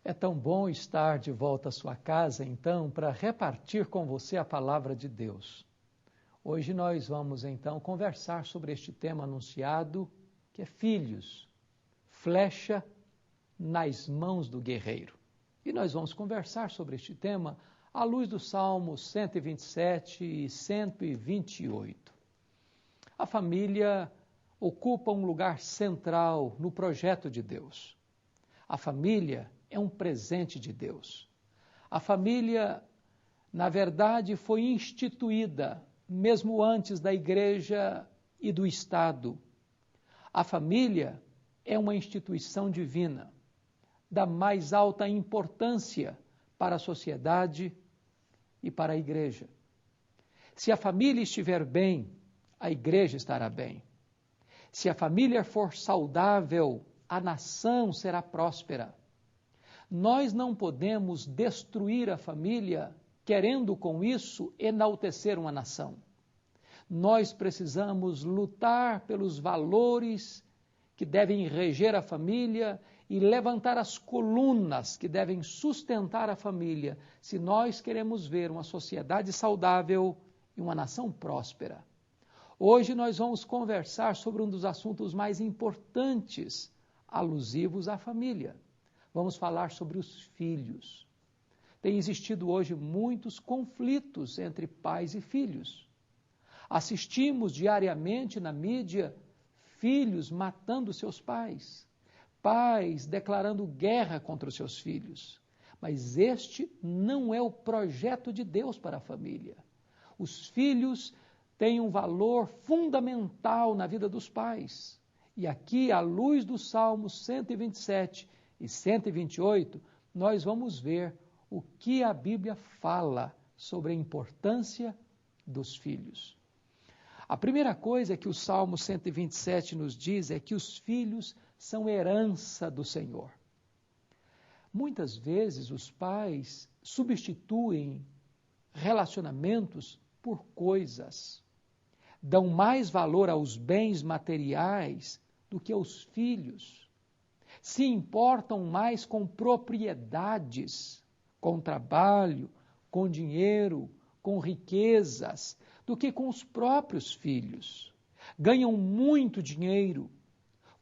É tão bom estar de volta à sua casa, então, para repartir com você a palavra de Deus. Hoje nós vamos, então, conversar sobre este tema anunciado, que é filhos, flecha nas mãos do guerreiro. E nós vamos conversar sobre este tema à luz dos Salmos 127 e 128. A família ocupa um lugar central no projeto de Deus. A família é um presente de Deus. A família, na verdade, foi instituída mesmo antes da igreja e do Estado. A família é uma instituição divina, da mais alta importância para a sociedade e para a igreja. Se a família estiver bem, a igreja estará bem. Se a família for saudável, a nação será próspera. Nós não podemos destruir a família, querendo com isso enaltecer uma nação. Nós precisamos lutar pelos valores que devem reger a família e levantar as colunas que devem sustentar a família, se nós queremos ver uma sociedade saudável e uma nação próspera. Hoje nós vamos conversar sobre um dos assuntos mais importantes alusivos à família. Vamos falar sobre os filhos. Tem existido hoje muitos conflitos entre pais e filhos. Assistimos diariamente na mídia filhos matando seus pais, pais declarando guerra contra os seus filhos. Mas este não é o projeto de Deus para a família. Os filhos têm um valor fundamental na vida dos pais. E aqui, à luz dos Salmos 127 e 128, nós vamos ver o que a Bíblia fala sobre a importância dos filhos. A primeira coisa que o Salmo 127 nos diz é que os filhos são herança do Senhor. Muitas vezes os pais substituem relacionamentos por coisas, dão mais valor aos bens materiais do que aos filhos, se importam mais com propriedades, com trabalho, com dinheiro, com riquezas, do que com os próprios filhos. Ganham muito dinheiro,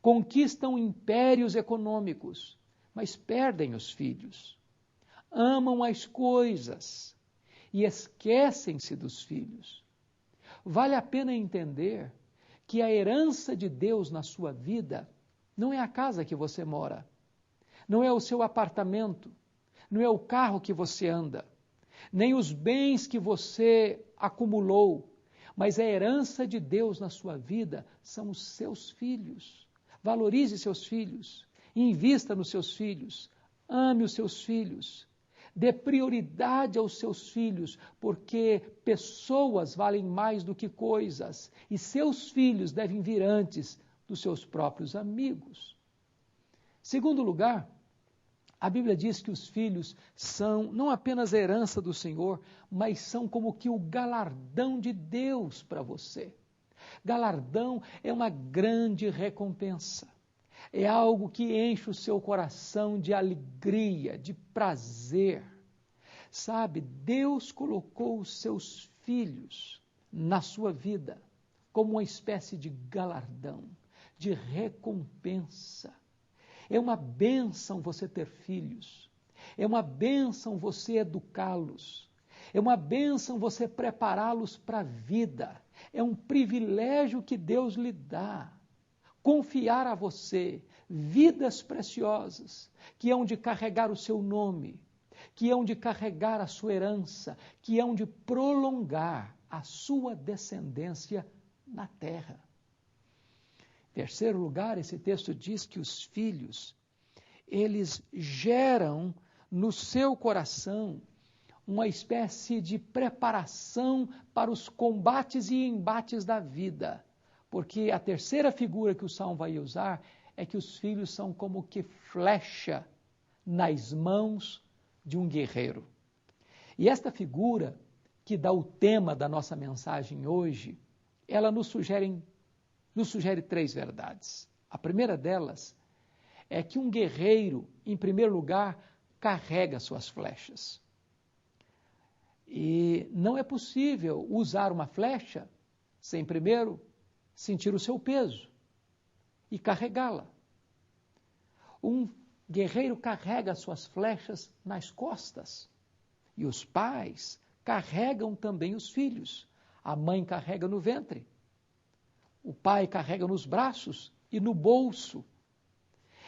conquistam impérios econômicos, mas perdem os filhos. Amam as coisas e esquecem-se dos filhos. Vale a pena entender que a herança de Deus na sua vida não é a casa que você mora, não é o seu apartamento, não é o carro que você anda, nem os bens que você acumulou, mas a herança de Deus na sua vida são os seus filhos. Valorize seus filhos, invista nos seus filhos, ame os seus filhos, dê prioridade aos seus filhos, porque pessoas valem mais do que coisas, e seus filhos devem vir antes dos seus próprios amigos. Segundo lugar, a Bíblia diz que os filhos são não apenas a herança do Senhor, mas são como que o galardão de Deus para você. Galardão é uma grande recompensa. É algo que enche o seu coração de alegria, de prazer. Sabe, Deus colocou os seus filhos na sua vida como uma espécie de galardão, de recompensa. É uma bênção você ter filhos. É uma bênção você educá-los. É uma bênção você prepará-los para a vida. É um privilégio que Deus lhe dá. Confiar a você vidas preciosas que hão de carregar o seu nome, que hão de carregar a sua herança, que hão de prolongar a sua descendência na terra. Em terceiro lugar, esse texto diz que os filhos, eles geram no seu coração uma espécie de preparação para os combates e embates da vida. Porque a terceira figura que o Salmo vai usar é que os filhos são como que flecha nas mãos de um guerreiro. E esta figura, que dá o tema da nossa mensagem hoje, ela nos sugere três verdades. A primeira delas é que um guerreiro, em primeiro lugar, carrega suas flechas. E não é possível usar uma flecha sem primeiro sentir o seu peso e carregá-la. Um guerreiro carrega suas flechas nas costas. E os pais carregam também os filhos. A mãe carrega no ventre. O pai carrega nos braços e no bolso.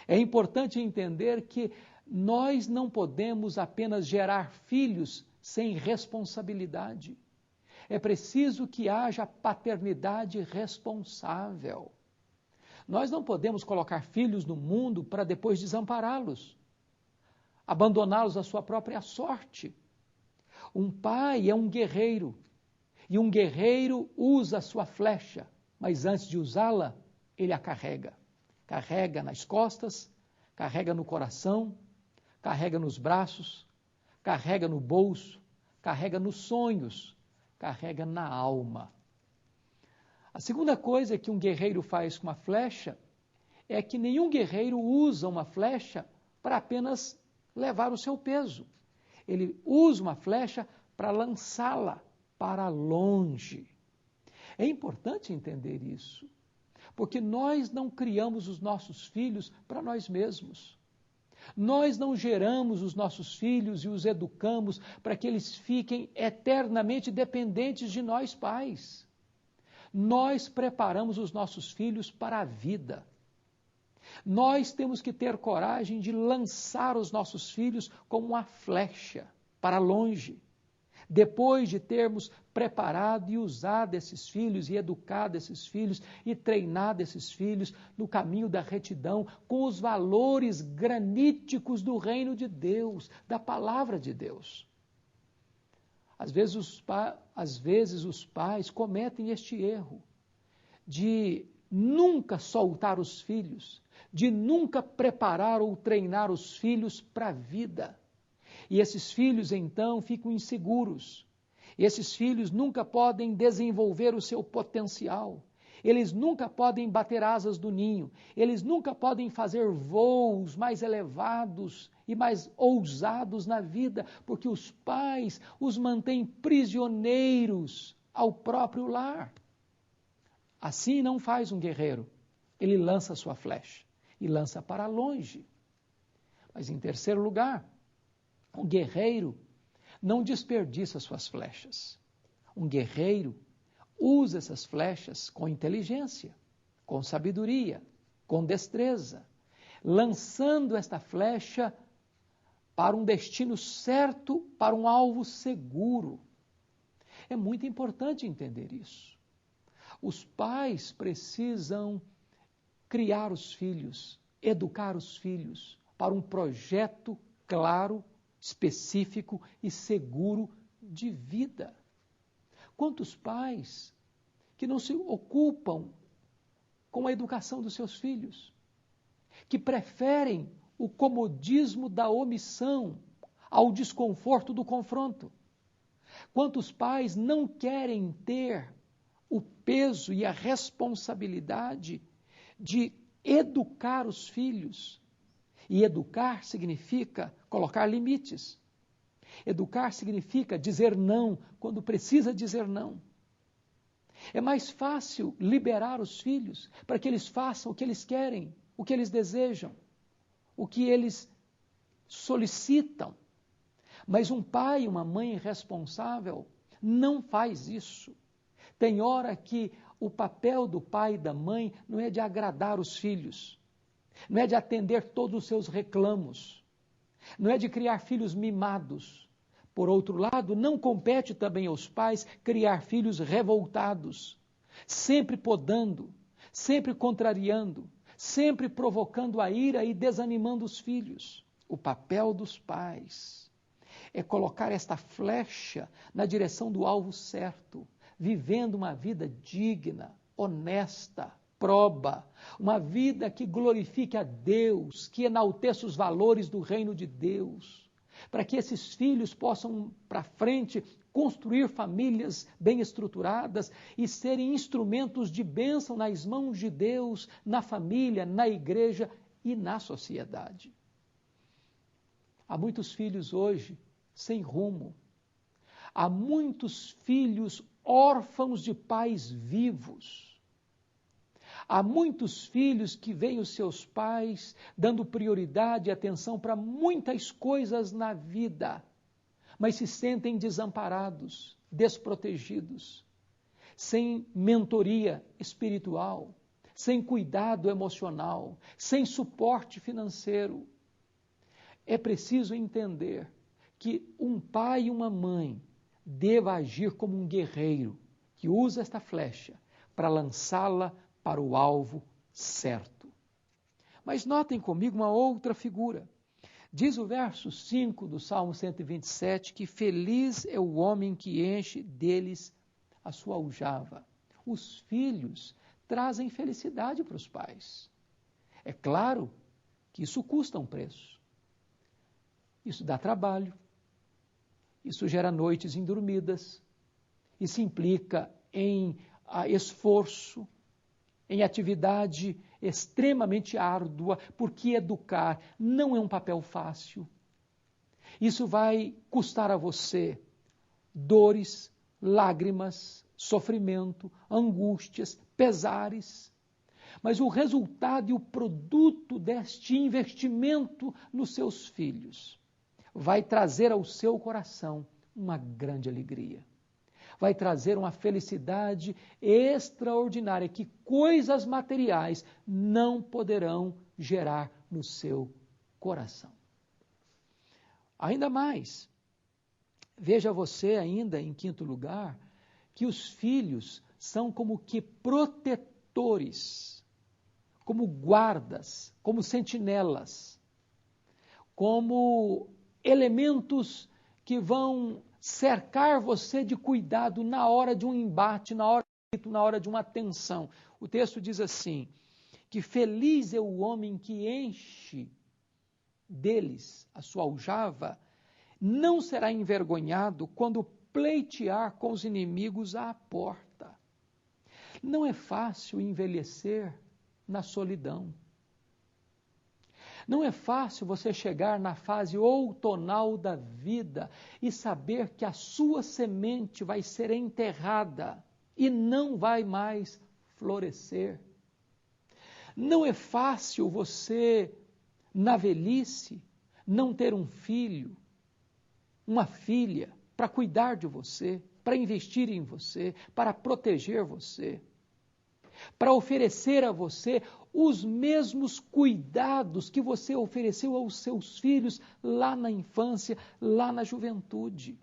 É importante entender que nós não podemos apenas gerar filhos sem responsabilidade. É preciso que haja paternidade responsável. Nós não podemos colocar filhos no mundo para depois desampará-los, abandoná-los à sua própria sorte. Um pai é um guerreiro, e um guerreiro usa a sua flecha, mas antes de usá-la, ele a carrega. Carrega nas costas, carrega no coração, carrega nos braços, carrega no bolso, carrega nos sonhos, carrega na alma. A segunda coisa que um guerreiro faz com uma flecha é que nenhum guerreiro usa uma flecha para apenas levar o seu peso. Ele usa uma flecha para lançá-la para longe. É importante entender isso, porque nós não criamos os nossos filhos para nós mesmos. Nós não geramos os nossos filhos e os educamos para que eles fiquem eternamente dependentes de nós pais. Nós preparamos os nossos filhos para a vida. Nós temos que ter coragem de lançar os nossos filhos como uma flecha para longe. Depois de termos preparado e usado esses filhos e educado esses filhos e treinado esses filhos no caminho da retidão, com os valores graníticos do reino de Deus, da palavra de Deus. Às vezes os pais cometem este erro de nunca soltar os filhos, de nunca preparar ou treinar os filhos para a vida. E esses filhos, então, ficam inseguros. Esses filhos nunca podem desenvolver o seu potencial. Eles nunca podem bater asas do ninho. Eles nunca podem fazer voos mais elevados e mais ousados na vida, porque os pais os mantêm prisioneiros ao próprio lar. Assim não faz um guerreiro. Ele lança a sua flecha e lança para longe. Mas em terceiro lugar, um guerreiro não desperdiça suas flechas. Um guerreiro usa essas flechas com inteligência, com sabedoria, com destreza, lançando esta flecha para um destino certo, para um alvo seguro. É muito importante entender isso. Os pais precisam criar os filhos, educar os filhos para um projeto claro, específico e seguro de vida. Quantos pais que não se ocupam com a educação dos seus filhos, que preferem o comodismo da omissão ao desconforto do confronto? Quantos pais não querem ter o peso e a responsabilidade de educar os filhos? E educar significa colocar limites. Educar significa dizer não quando precisa dizer não. É mais fácil liberar os filhos para que eles façam o que eles querem, o que eles desejam, o que eles solicitam. Mas um pai e uma mãe responsável não faz isso. Tem hora que o papel do pai e da mãe não é de agradar os filhos, não é de atender todos os seus reclamos, não é de criar filhos mimados. Por outro lado, não compete também aos pais criar filhos revoltados, sempre podando, sempre contrariando, sempre provocando a ira e desanimando os filhos. O papel dos pais é colocar esta flecha na direção do alvo certo, vivendo uma vida digna, honesta, proba, uma vida que glorifique a Deus, que enalteça os valores do reino de Deus, para que esses filhos possam, para frente, construir famílias bem estruturadas e serem instrumentos de bênção nas mãos de Deus, na família, na igreja e na sociedade. Há muitos filhos hoje sem rumo. Há muitos filhos órfãos de pais vivos. Há muitos filhos que veem os seus pais dando prioridade e atenção para muitas coisas na vida, mas se sentem desamparados, desprotegidos, sem mentoria espiritual, sem cuidado emocional, sem suporte financeiro. É preciso entender que um pai e uma mãe deva agir como um guerreiro que usa esta flecha para lançá-la para o alvo certo. Mas notem comigo uma outra figura. Diz o verso 5 do Salmo 127 que feliz é o homem que enche deles a sua aljava. Os filhos trazem felicidade para os pais. É claro que isso custa um preço. Isso dá trabalho. Isso gera noites indormidas. Isso implica em esforço, em atividade extremamente árdua, porque educar não é um papel fácil. Isso vai custar a você dores, lágrimas, sofrimento, angústias, pesares. Mas o resultado e o produto deste investimento nos seus filhos vai trazer ao seu coração uma grande alegria. Vai trazer uma felicidade extraordinária que coisas materiais não poderão gerar no seu coração. Ainda mais, veja você ainda em quinto lugar, que os filhos são como que protetores, como guardas, como sentinelas, como elementos que vão cercar você de cuidado na hora de um embate, na hora de uma tensão. O texto diz assim, que feliz é o homem que enche deles a sua aljava, não será envergonhado quando pleitear com os inimigos à porta. Não é fácil envelhecer na solidão. Não é fácil você chegar na fase outonal da vida e saber que a sua semente vai ser enterrada e não vai mais florescer. Não é fácil você, na velhice, não ter um filho, uma filha, para cuidar de você, para investir em você, para proteger você, para oferecer a você os mesmos cuidados que você ofereceu aos seus filhos lá na infância, lá na juventude.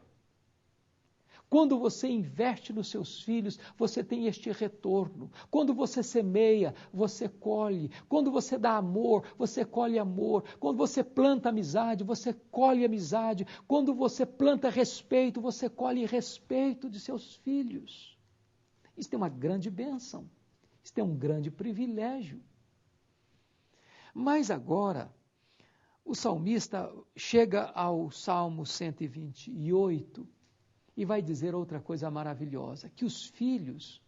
Quando você investe nos seus filhos, você tem este retorno. Quando você semeia, você colhe. Quando você dá amor, você colhe amor. Quando você planta amizade, você colhe amizade. Quando você planta respeito, você colhe respeito de seus filhos. Isso é uma grande bênção. Isso é um grande privilégio. Mas agora, o salmista chega ao Salmo 128 e vai dizer outra coisa maravilhosa, que os filhos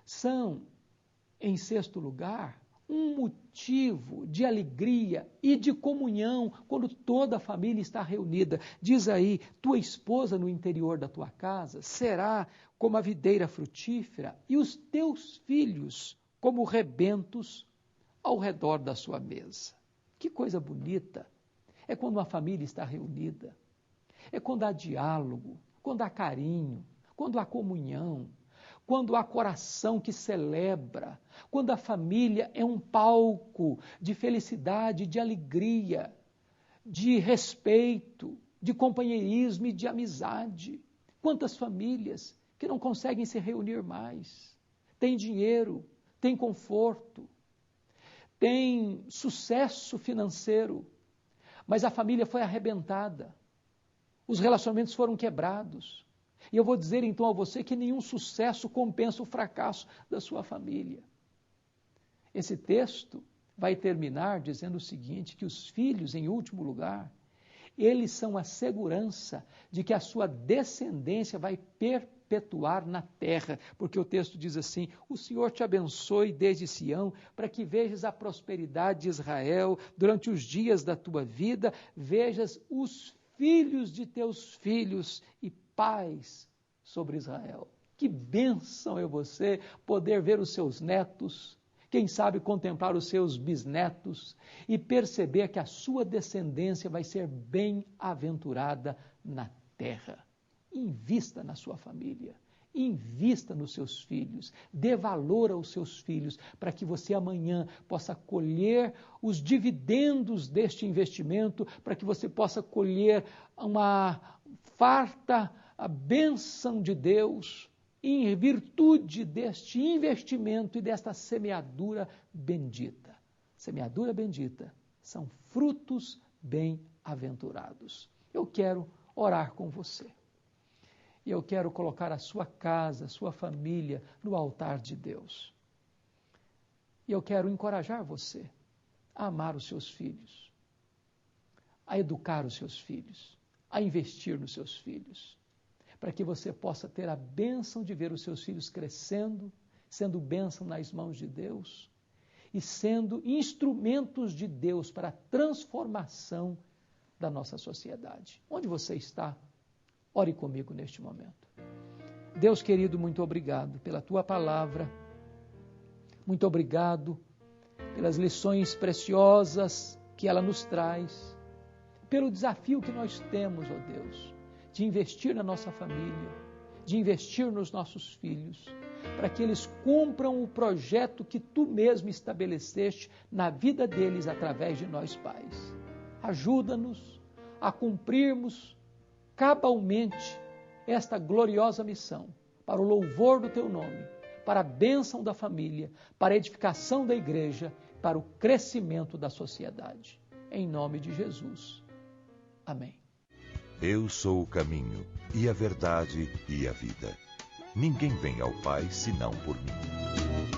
são, em sexto lugar, um motivo de alegria e de comunhão quando toda a família está reunida. Diz aí, tua esposa no interior da tua casa será como a videira frutífera e os teus filhos como rebentos ao redor da sua mesa. Que coisa bonita! É quando uma família está reunida. É quando há diálogo, quando há carinho, quando há comunhão, quando há coração que celebra, quando a família é um palco de felicidade, de alegria, de respeito, de companheirismo e de amizade. Quantas famílias que não conseguem se reunir mais, têm dinheiro, têm conforto, têm sucesso financeiro, mas a família foi arrebentada, os relacionamentos foram quebrados. E eu vou dizer então a você que nenhum sucesso compensa o fracasso da sua família. Esse texto vai terminar dizendo o seguinte, que os filhos, em último lugar, eles são a segurança de que a sua descendência vai perpetuar na terra, porque o texto diz assim: o Senhor te abençoe desde Sião, para que vejas a prosperidade de Israel durante os dias da tua vida, vejas os filhos de teus filhos e paz sobre Israel. Que bênção é você poder ver os seus netos, quem sabe contemplar os seus bisnetos e perceber que a sua descendência vai ser bem-aventurada na terra. Invista na sua família, invista nos seus filhos, dê valor aos seus filhos, para que você amanhã possa colher os dividendos deste investimento, para que você possa colher uma farta bênção de Deus, em virtude deste investimento e desta semeadura bendita. Semeadura bendita são frutos bem-aventurados. Eu quero orar com você. E eu quero colocar a sua casa, a sua família no altar de Deus. E eu quero encorajar você a amar os seus filhos, a educar os seus filhos, a investir nos seus filhos, para que você possa ter a bênção de ver os seus filhos crescendo, sendo bênção nas mãos de Deus e sendo instrumentos de Deus para a transformação da nossa sociedade. Onde você está? Ore comigo neste momento. Deus querido, muito obrigado pela tua palavra, muito obrigado pelas lições preciosas que ela nos traz, pelo desafio que nós temos, ó Deus, de investir na nossa família, de investir nos nossos filhos, para que eles cumpram o projeto que tu mesmo estabeleceste na vida deles através de nós pais. Ajuda-nos a cumprirmos cabalmente esta gloriosa missão, para o louvor do teu nome, para a bênção da família, para a edificação da igreja, para o crescimento da sociedade. Em nome de Jesus. Amém. Eu sou o caminho, e a verdade, e a vida. Ninguém vem ao Pai senão por mim.